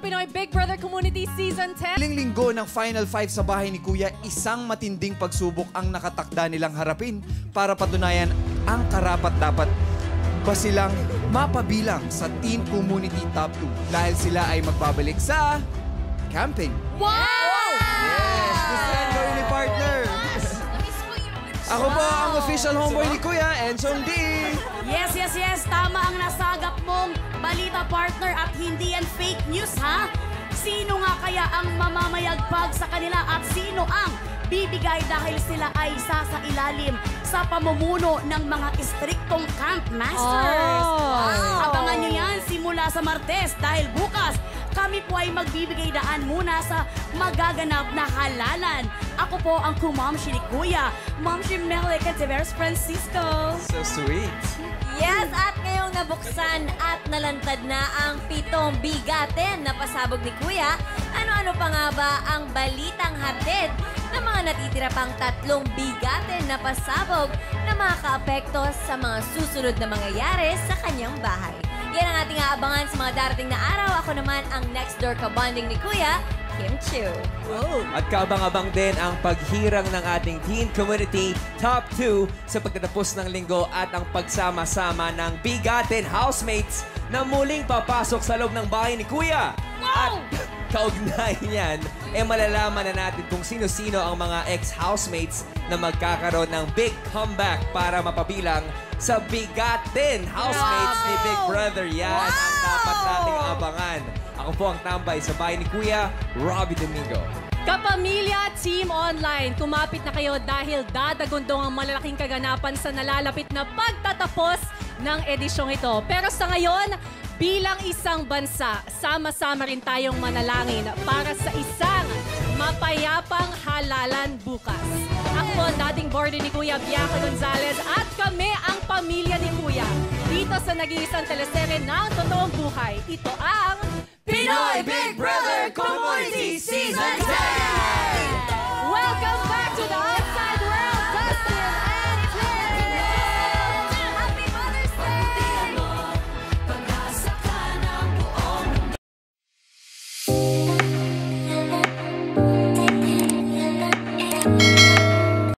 Pinoy Big Brother Community Season 10. Huling linggo ng Final 5 sa bahay ni Kuya, isang matinding pagsubok ang nakatakda nilang harapin para patunayan ang karapat-dapat ba silang mapabilang sa Teen Community Top 2 dahil sila ay magbabalik sa camping. Wow! Yes! Gusto yan gawin ni partner. Ako po ang official homeboy ni Kuya, Enchong D. Yes, yes, yes. Tama ang nasagap mong balita, partner, at hindi yan fake news, ha? Sino nga kaya ang mamamayagpag sa kanila at sino ang bibigay dahil sila ay isa sa ilalim sa pamumuno ng mga istriktong camp masters? Oh. Abangan nyo yan simula sa Martes dahil bukas kami po ay magbibigay daan muna sa magaganap na halalan. Ako po ang kumamshi ni Kuya, Mamshi Melek at Severus Francisco. So sweet. Yes, at ngayong nabuksan at nalantad na ang 7 bigatin na pasabog ni Kuya, ano-ano pa nga ba ang balitang hatid ng mga natitira pang 3 bigatin na pasabog na makaka-apekto sa mga susunod na mangyayari sa kanyang bahay. Yan ang ating aabangan sa mga darating na araw. Ako naman ang next door kabonding ni Kuya, Kim Chiu. At kaabang-abang din ang paghirang ng ating Teen Community Top 2 sa pagtatapos ng linggo at ang pagsama-sama ng bigatin housemates na muling papasok sa loob ng bahay ni Kuya. At kaugnay niyan, malalaman na natin kung sino-sino ang mga ex-housemates na magkakaroon ng big comeback para mapabilang sa bigatin housemates ni Big Brother. Yan ang dapat nating abangan. Ako po ang tambay sa bahay ni Kuya, Robbie Domingo. Kapamilya Team Online, kumapit na kayo dahil dadagundong ang malalaking kaganapan sa nalalapit na pagtatapos ng edisyong ito. Pero sa ngayon, bilang isang bansa, sama-sama rin tayong manalangin para sa isang mapayapang halalan bukas. Ako po ang dating boarder ni Kuya Bianca Gonzalez at kami ang pamilya ni Kuya. Dito sa nag-iisang teleserye ng totoong buhay, ito ang Pinoy Big Brother